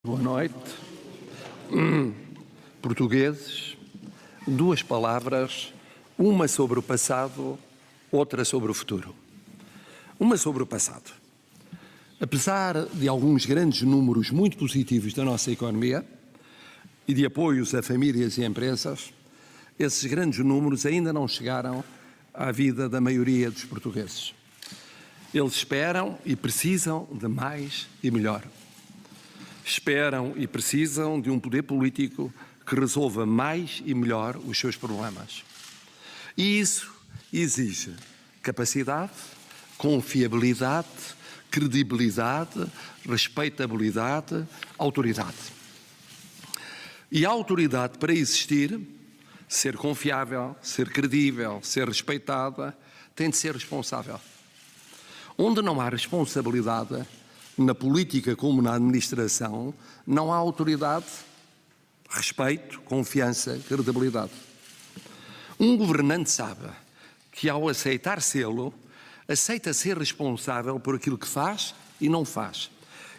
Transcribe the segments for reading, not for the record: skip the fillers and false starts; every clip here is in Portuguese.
Boa noite. Portugueses, duas palavras, uma sobre o passado, outra sobre o futuro. Uma sobre o passado. Apesar de alguns grandes números muito positivos da nossa economia e de apoios a famílias e empresas, esses grandes números ainda não chegaram à vida da maioria dos portugueses. Eles esperam e precisam de mais e melhor. Esperam e precisam de um poder político que resolva mais e melhor os seus problemas. E isso exige capacidade, confiabilidade, credibilidade, respeitabilidade, autoridade. E a autoridade, para existir, ser confiável, ser credível, ser respeitada, tem de ser responsável. Onde não há responsabilidade, na política como na administração, não há autoridade, respeito, confiança, credibilidade. Um governante sabe que, ao aceitar sê-lo, aceita ser responsável por aquilo que faz e não faz.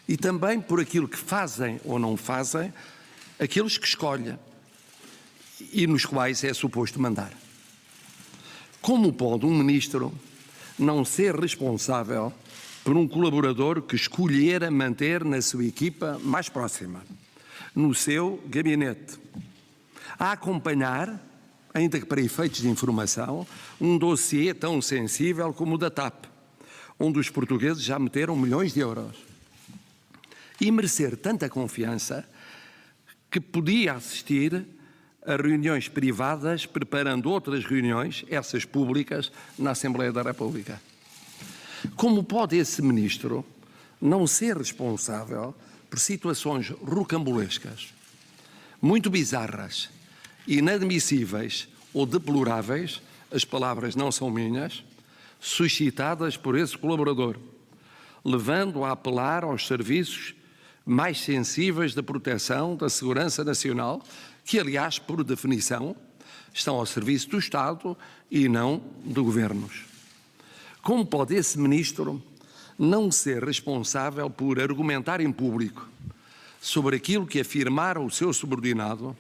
E também por aquilo que fazem ou não fazem aqueles que escolhe e nos quais é suposto mandar. Como pode um ministro não ser responsável por um colaborador que escolher manter na sua equipa mais próxima, no seu gabinete, a acompanhar, ainda que para efeitos de informação, um dossiê tão sensível como o da TAP, onde os portugueses já meteram milhões de euros, e merecer tanta confiança que podia assistir a reuniões privadas preparando outras reuniões, essas públicas, na Assembleia da República. Como pode esse ministro não ser responsável por situações rocambolescas, muito bizarras, inadmissíveis ou deploráveis, as palavras não são minhas, suscitadas por esse colaborador, levando a apelar aos serviços mais sensíveis da proteção da segurança nacional, que, aliás, por definição, estão ao serviço do Estado e não de governos? Como pode esse ministro não ser responsável por argumentar em público sobre aquilo que afirmara o seu subordinado,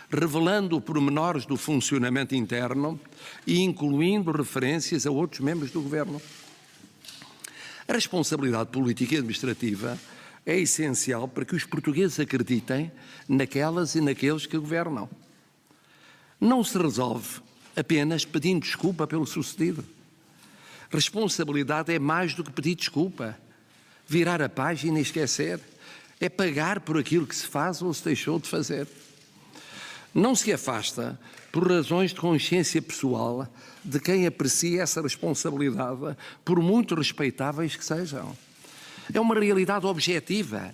revelando pormenores do funcionamento interno e incluindo referências a outros membros do governo? A responsabilidade política e administrativa é essencial para que os portugueses acreditem naquelas e naqueles que governam. Não se resolve apenas pedindo desculpa pelo sucedido. Responsabilidade é mais do que pedir desculpa, virar a página e esquecer. É pagar por aquilo que se faz ou se deixou de fazer. Não se afasta, por razões de consciência pessoal, de quem aprecia essa responsabilidade, por muito respeitáveis que sejam. É uma realidade objetiva.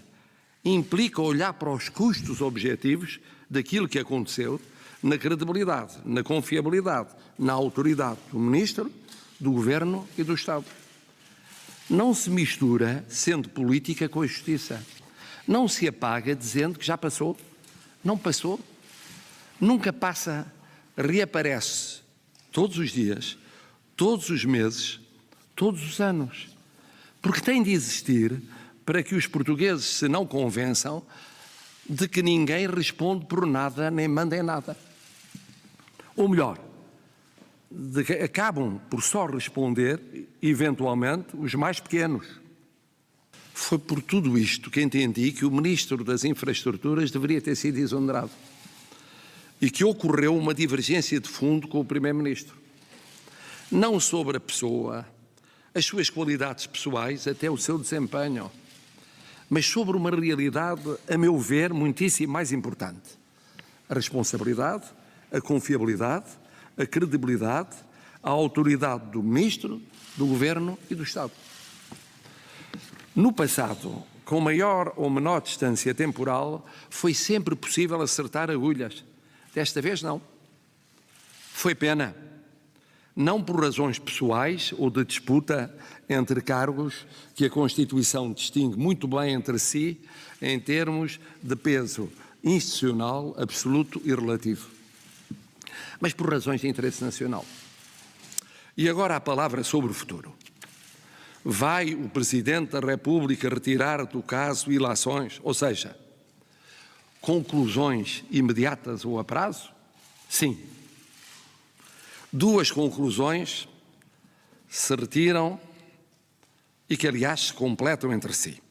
Implica olhar para os custos objetivos daquilo que aconteceu, na credibilidade, na confiabilidade, na autoridade do Ministro, do Governo e do Estado. Não se mistura, sendo política, com a justiça. Não se apaga dizendo que já passou. Não passou. Nunca passa, reaparece todos os dias, todos os meses, todos os anos. Porque tem de existir para que os portugueses se não convençam de que ninguém responde por nada nem manda em nada. Ou melhor, de que acabam por só responder, eventualmente, os mais pequenos. Foi por tudo isto que entendi que o Ministro das Infraestruturas deveria ter sido exonerado e que ocorreu uma divergência de fundo com o Primeiro-Ministro. Não sobre a pessoa, as suas qualidades pessoais, até o seu desempenho, mas sobre uma realidade, a meu ver, muitíssimo mais importante: a responsabilidade, a confiabilidade, a credibilidade, a autoridade do Ministro, do Governo e do Estado. No passado, com maior ou menor distância temporal, foi sempre possível acertar agulhas. Desta vez não. Foi pena. Não por razões pessoais ou de disputa entre cargos que a Constituição distingue muito bem entre si em termos de peso institucional, absoluto e relativo, mas por razões de interesse nacional. E agora a palavra sobre o futuro. Vai o Presidente da República retirar do caso ilações, ou seja, conclusões imediatas ou a prazo? Sim. Duas conclusões se retiram e que, aliás, se completam entre si.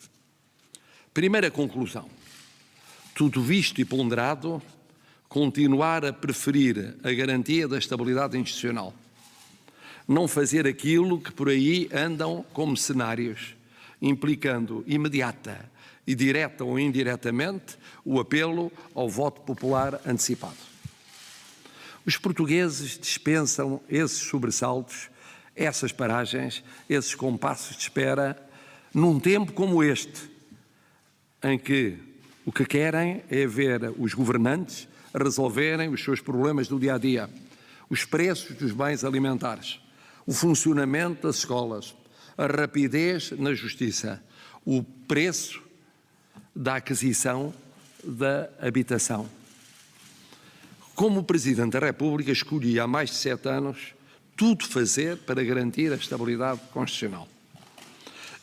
Primeira conclusão: tudo visto e ponderado, continuar a preferir a garantia da estabilidade institucional. Não fazer aquilo que por aí andam como cenários, implicando imediata e direta ou indiretamente o apelo ao voto popular antecipado. Os portugueses dispensam esses sobressaltos, essas paragens, esses compassos de espera, num tempo como este, em que o que querem é ver os governantes resolverem os seus problemas do dia-a-dia, os preços dos bens alimentares, o funcionamento das escolas, a rapidez na justiça, o preço da aquisição da habitação. Como Presidente da República, escolhi há mais de 7 anos tudo fazer para garantir a estabilidade constitucional.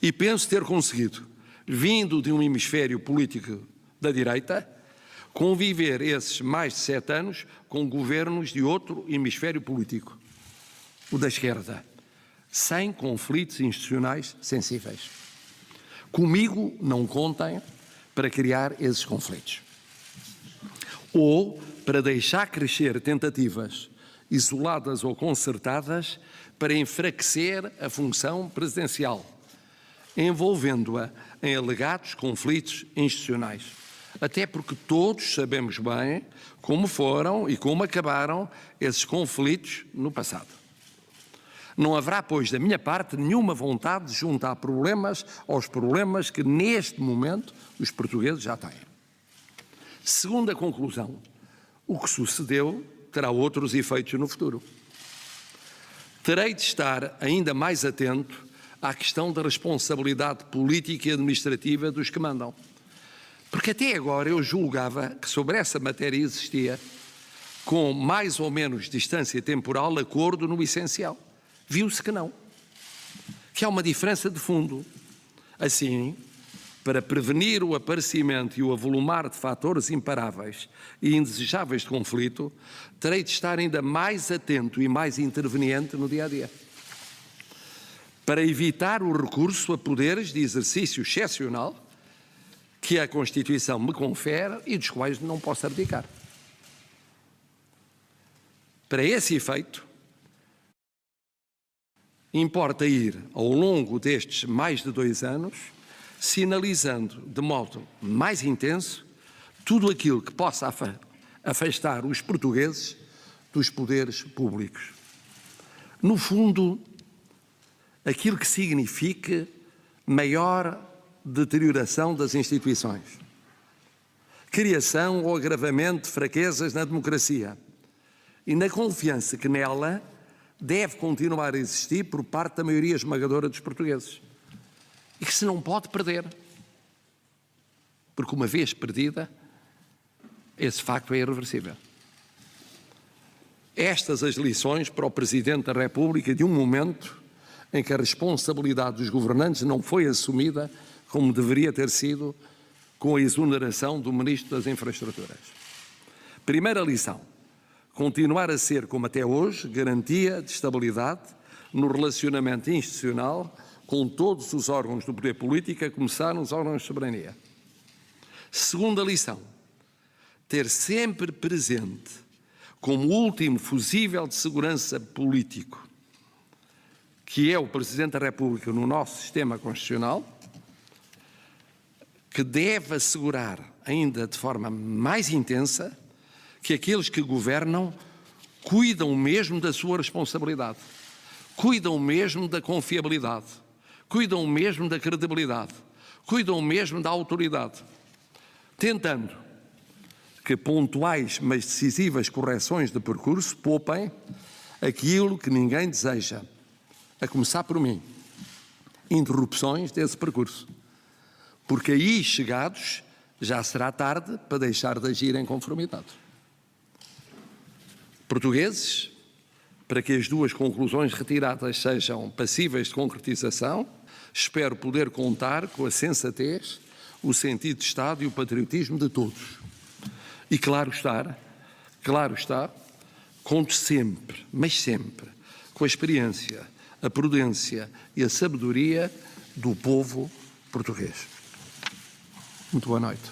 E penso ter conseguido, vindo de um hemisfério político da direita, conviver esses mais de 7 anos com governos de outro hemisfério político, o da esquerda, sem conflitos institucionais sensíveis. Comigo não contem para criar esses conflitos, ou para deixar crescer tentativas isoladas ou concertadas para enfraquecer a função presidencial, envolvendo-a em alegados conflitos institucionais. Até porque todos sabemos bem como foram e como acabaram esses conflitos no passado. Não haverá, pois, da minha parte, nenhuma vontade de juntar problemas aos problemas que, neste momento, os portugueses já têm. Segunda conclusão: o que sucedeu terá outros efeitos no futuro. Terei de estar ainda mais atento à questão da responsabilidade política e administrativa dos que mandam. Porque até agora eu julgava que sobre essa matéria existia, com mais ou menos distância temporal, acordo no essencial. Viu-se que não. Que há uma diferença de fundo. Assim, para prevenir o aparecimento e o avolumar de fatores imparáveis e indesejáveis de conflito, terei de estar ainda mais atento e mais interveniente no dia-a-dia. Para evitar o recurso a poderes de exercício excepcional que a Constituição me confere e dos quais não posso abdicar. Para esse efeito, importa ir, ao longo destes mais de 2 anos, sinalizando de modo mais intenso tudo aquilo que possa afastar os portugueses dos poderes públicos. No fundo, aquilo que signifique maior deterioração das instituições, criação ou agravamento de fraquezas na democracia e na confiança que nela deve continuar a existir por parte da maioria esmagadora dos portugueses e que se não pode perder, porque uma vez perdida, esse facto é irreversível. Estas as lições para o Presidente da República de um momento em que a responsabilidade dos governantes não foi assumida como deveria ter sido com a exoneração do Ministro das Infraestruturas. Primeira lição: continuar a ser, como até hoje, garantia de estabilidade no relacionamento institucional com todos os órgãos do poder político, a começar nos órgãos de soberania. Segunda lição: ter sempre presente, como último fusível de segurança político, que é o Presidente da República no nosso sistema constitucional, que deve assegurar, ainda de forma mais intensa, que aqueles que governam cuidam mesmo da sua responsabilidade, cuidam mesmo da confiabilidade, cuidam mesmo da credibilidade, cuidam mesmo da autoridade, tentando que pontuais mas decisivas correções de percurso poupem aquilo que ninguém deseja, a começar por mim, interrupções desse percurso. Porque aí, chegados, já será tarde para deixar de agir em conformidade. Portugueses, para que as duas conclusões retiradas sejam passíveis de concretização, espero poder contar com a sensatez, o sentido de Estado e o patriotismo de todos. E claro está, conto sempre, mas sempre, com a experiência, a prudência e a sabedoria do povo português. Muito boa noite.